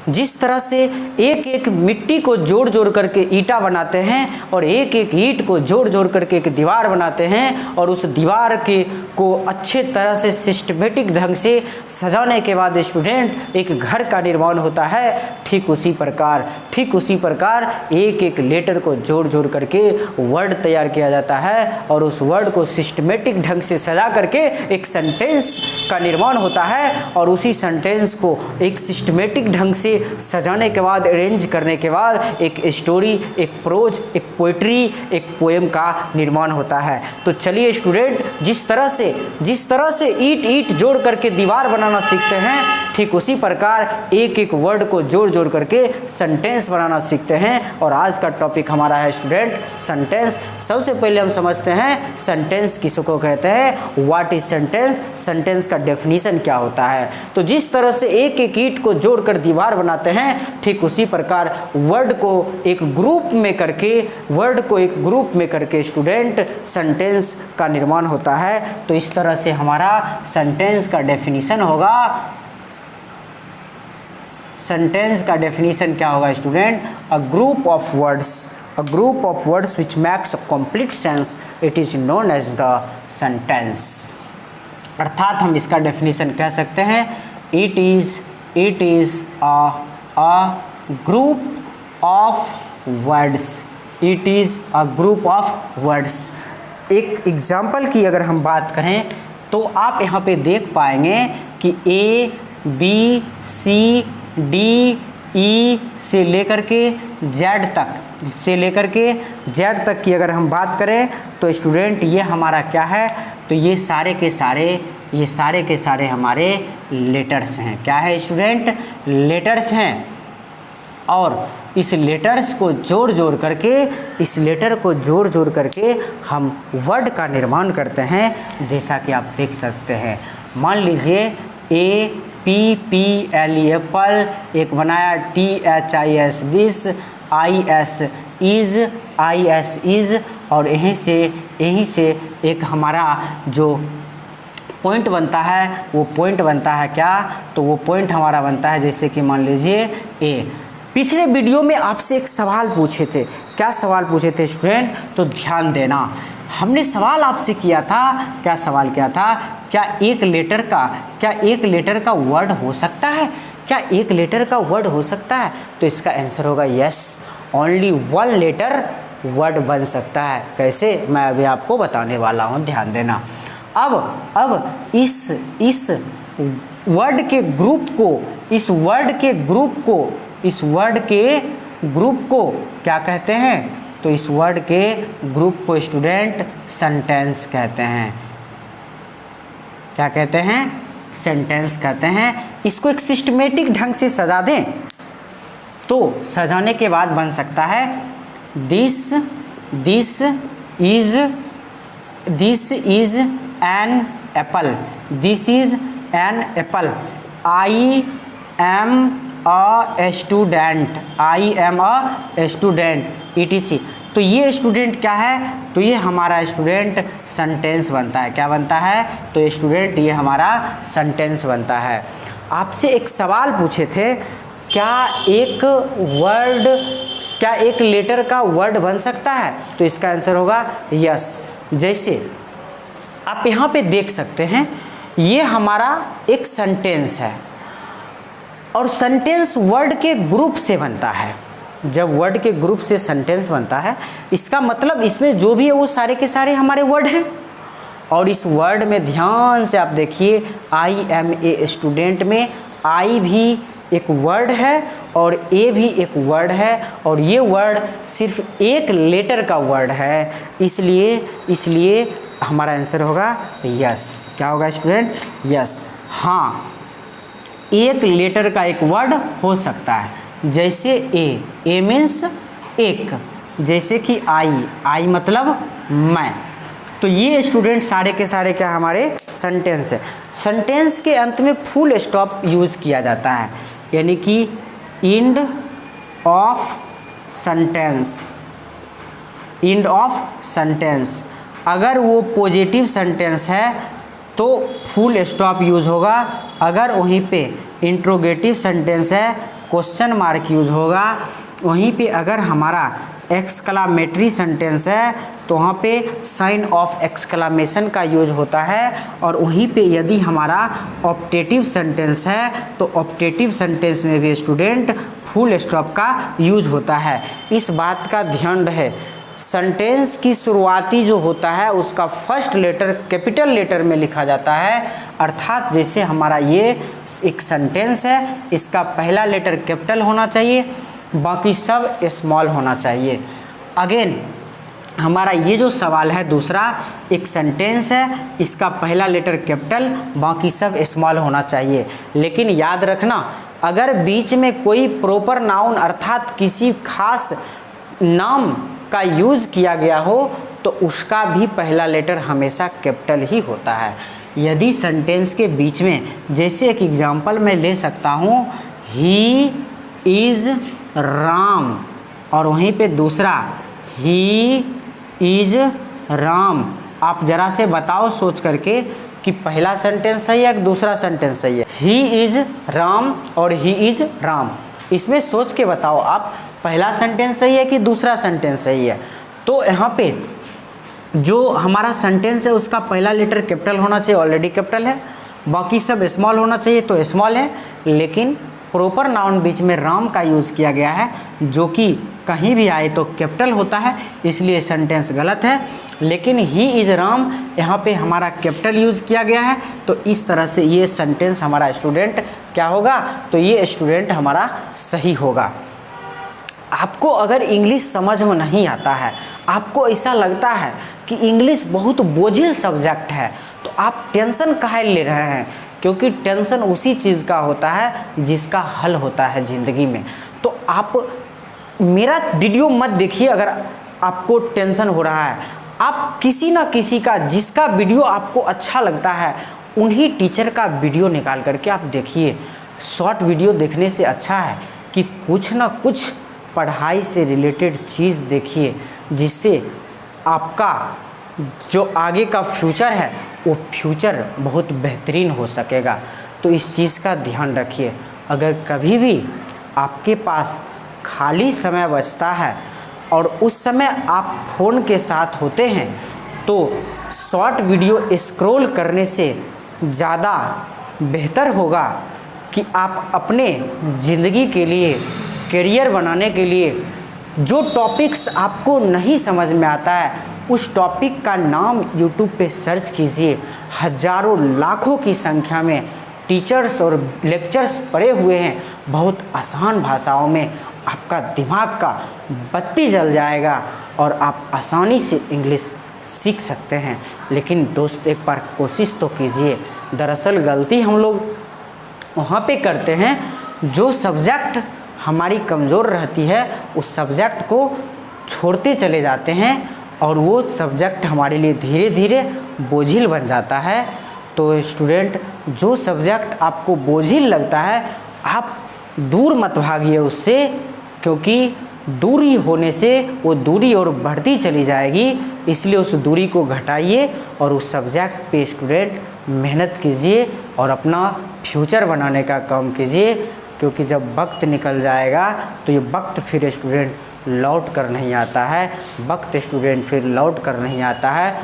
जिस तरह से एक एक मिट्टी को जोड़ जोड़ करके ईंटा बनाते हैं और एक एक ईंट को जोड़ जोड़ करके एक दीवार बनाते हैं और उस दीवार को अच्छे तरह से सिस्टमेटिक ढंग से सजाने के बाद स्टूडेंट एक घर का निर्माण होता है। ठीक उसी प्रकार एक एक लेटर को जोड़ जोड़ करके वर्ड तैयार किया जाता है और उस वर्ड को सिस्टमेटिक ढंग से सजा करके एक सेंटेंस का निर्माण होता है और उसी सेंटेंस को एक सिस्टमेटिक ढंग से सजाने के बाद, अरेंज करने के बाद एक स्टोरी, एक प्रोज, एक पोइट्री, एक पोएम का निर्माण होता है। तो चलिए स्टूडेंट, जिस तरह से ईंट जोड़ करके दीवार बनाना सीखते हैं, ठीक उसी प्रकार एक एक वर्ड को जोड़ जोड़ करके सेंटेंस बनाना सीखते हैं। और आज का टॉपिक हमारा है स्टूडेंट सेंटेंस। सबसे पहले हम समझते हैं सेंटेंस किसको कहते हैं, व्हाट इज सेंटेंस, सेंटेंस का डेफिनेशन क्या होता है। तो जिस तरह से एक एक ईंट को जोड़कर दीवार बनाते हैं, ठीक उसी प्रकार वर्ड को एक ग्रुप में करके स्टूडेंट सेंटेंस का निर्माण होता है। तो इस तरह से हमारा सेंटेंस का डेफिनेशन होगा। सेंटेंस का डेफिनेशन क्या होगा student, a group of words which makes a complete sense, it is known as the sentence। अर्थात हम इसका डेफिनेशन कह सकते हैं, it is a group of words। It is a group of words। एक एग्जाम्पल की अगर हम बात करें तो आप यहाँ पे देख पाएंगे कि A B C D E से लेकर के Z तक की अगर हम बात करें तो स्टूडेंट ये हमारा क्या है, तो ये सारे के सारे हमारे लेटर्स हैं। क्या है स्टूडेंट, लेटर्स हैं। और इस लेटर्स को जोड़ जोड़ करके हम वर्ड का निर्माण करते हैं। जैसा कि आप देख सकते हैं, मान लीजिए APPLE एप्पल, एक बनाया THIS दिस, IS इज, और यहीं से एक हमारा जो पॉइंट बनता है वो पॉइंट बनता है क्या, तो वो पॉइंट हमारा बनता है जैसे कि मान लीजिए A। पिछले वीडियो में आपसे एक सवाल पूछे थे, क्या सवाल पूछे थे स्टूडेंट, तो ध्यान देना। हमने सवाल आपसे किया था, क्या सवाल किया था, क्या एक लेटर का वर्ड हो सकता है, क्या एक लेटर का वर्ड हो सकता है। तो इसका आंसर होगा yes, only one letter word बन सकता है। कैसे, मैं अभी आपको बताने वाला हूँ, ध्यान देना। अब इस वर्ड के ग्रुप को क्या कहते हैं, तो इस वर्ड के ग्रुप को स्टूडेंट सेंटेंस कहते हैं। क्या कहते हैं, सेंटेंस कहते हैं। इसको एक सिस्टमेटिक ढंग से सजा दें तो सजाने के बाद बन सकता है this is an apple, this is an apple, I am a student ETC। तो ये स्टूडेंट क्या है, तो ये हमारा स्टूडेंट सेंटेंस बनता है। क्या बनता है, तो स्टूडेंट ये हमारा सेंटेंस बनता है। आपसे एक सवाल पूछे थे, क्या एक लेटर का वर्ड बन सकता है, तो इसका आंसर होगा यस। जैसे आप यहाँ पे देख सकते हैं, ये हमारा एक सेंटेंस है और सेंटेंस वर्ड के ग्रुप से बनता है। जब वर्ड के ग्रुप से सेंटेंस बनता है, इसका मतलब इसमें जो भी है वो सारे के सारे हमारे वर्ड हैं। और इस वर्ड में ध्यान से आप देखिए, आई एम ए स्टूडेंट में आई भी एक वर्ड है और ए भी एक वर्ड है, और ये वर्ड सिर्फ एक लेटर का वर्ड है, इसलिए हमारा आंसर होगा यस। क्या होगा स्टूडेंट, यस। हाँ, एक लेटर का एक वर्ड हो सकता है, जैसे ए मीन्स एक, जैसे कि आई मतलब मैं। तो ये स्टूडेंट सारे के सारे क्या हमारे सेंटेंस है। सेंटेंस के अंत में फुल स्टॉप यूज़ किया जाता है, यानी कि एंड ऑफ सेंटेंस। अगर वो पॉजिटिव सेंटेंस है तो फुल स्टॉप यूज़ होगा, अगर वहीं पे इंट्रोगेटिव सेंटेंस है, क्वेश्चन मार्क यूज होगा। वहीं पे अगर हमारा एक्सक्लामेटरी सेंटेंस है तो वहाँ पे साइन ऑफ एक्सक्लामेशन का यूज होता है। और वहीं पे यदि हमारा ऑप्टेटिव सेंटेंस है तो ऑप्टेटिव सेंटेंस में भी स्टूडेंट फुल स्टॉप का यूज होता है। इस बात का ध्यान रहे, सेंटेंस की शुरुआती जो होता है उसका फर्स्ट लेटर कैपिटल लेटर में लिखा जाता है। अर्थात जैसे हमारा ये एक सेंटेंस है, इसका पहला लेटर कैपिटल होना चाहिए, बाकी सब स्मॉल होना चाहिए। अगेन हमारा ये जो सवाल है दूसरा, एक सेंटेंस है, इसका पहला लेटर कैपिटल, बाकी सब स्मॉल होना चाहिए। लेकिन याद रखना, अगर बीच में कोई प्रॉपर नाउन अर्थात किसी खास नाम का यूज़ किया गया हो तो उसका भी पहला लेटर हमेशा कैपिटल ही होता है। यदि सेंटेंस के बीच में, जैसे एक एग्जांपल मैं ले सकता हूँ, ही इज़ राम, और वहीं पे दूसरा ही इज़ राम। आप ज़रा से बताओ सोच करके कि पहला सेंटेंस सही है कि दूसरा सेंटेंस सही है। ही इज़ राम और ही इज़ राम, इसमें सोच के बताओ आप, पहला सेंटेंस सही है कि दूसरा सेंटेंस सही है। तो यहाँ पे जो हमारा सेंटेंस है उसका पहला लेटर कैपिटल होना चाहिए, ऑलरेडी कैपिटल है, बाकी सब स्मॉल होना चाहिए तो स्मॉल है। लेकिन प्रॉपर नाउन बीच में राम का यूज़ किया गया है, जो कि कहीं भी आए तो कैपिटल होता है, इसलिए सेंटेंस गलत है। लेकिन ही इज़ राम यहाँ पे हमारा कैपिटल यूज़ किया गया है, तो इस तरह से ये सेंटेंस हमारा स्टूडेंट क्या होगा, तो ये स्टूडेंट हमारा सही होगा। आपको अगर इंग्लिश समझ में नहीं आता है, आपको ऐसा लगता है कि इंग्लिश बहुत बोझिल सब्जेक्ट है, तो आप टेंशन काहे ले रहे हैं, क्योंकि टेंशन उसी चीज़ का होता है जिसका हल होता है ज़िंदगी में। तो आप मेरा वीडियो मत देखिए अगर आपको टेंशन हो रहा है, आप किसी ना किसी का, जिसका वीडियो आपको अच्छा लगता है उन्हीं टीचर का वीडियो निकाल करके आप देखिए। शॉर्ट वीडियो देखने से अच्छा है कि कुछ ना कुछ पढ़ाई से रिलेटेड चीज़ देखिए, जिससे आपका जो आगे का फ्यूचर है वो फ्यूचर बहुत बेहतरीन हो सकेगा। तो इस चीज़ का ध्यान रखिए। अगर कभी भी आपके पास खाली समय बचता है और उस समय आप फ़ोन के साथ होते हैं तो शॉर्ट वीडियो स्क्रॉल करने से ज़्यादा बेहतर होगा कि आप अपने ज़िंदगी के लिए, करियर बनाने के लिए जो टॉपिक्स आपको नहीं समझ में आता है उस टॉपिक का नाम यूट्यूब पे सर्च कीजिए। हज़ारों लाखों की संख्या में टीचर्स और लेक्चर्स पढ़े हुए हैं, बहुत आसान भाषाओं में। आपका दिमाग का बत्ती जल जाएगा और आप आसानी से इंग्लिश सीख सकते हैं। लेकिन दोस्त एक बार कोशिश तो कीजिए। दरअसल गलती हम लोग वहाँ पे करते हैं, जो सब्जेक्ट हमारी कमज़ोर रहती है उस सब्जेक्ट को छोड़ते चले जाते हैं और वो सब्जेक्ट हमारे लिए धीरे धीरे बोझिल बन जाता है। तो स्टूडेंट, जो सब्जेक्ट आपको बोझिल लगता है आप दूर मत भागिए उससे, क्योंकि दूरी होने से वो दूरी और बढ़ती चली जाएगी। इसलिए उस दूरी को घटाइए और उस सब्जेक्ट पे स्टूडेंट मेहनत कीजिए और अपना फ्यूचर बनाने का काम कीजिए। क्योंकि जब वक्त निकल जाएगा तो ये वक्त फिर स्टूडेंट लौट कर नहीं आता है, वक्त स्टूडेंट फिर लौट कर नहीं आता है।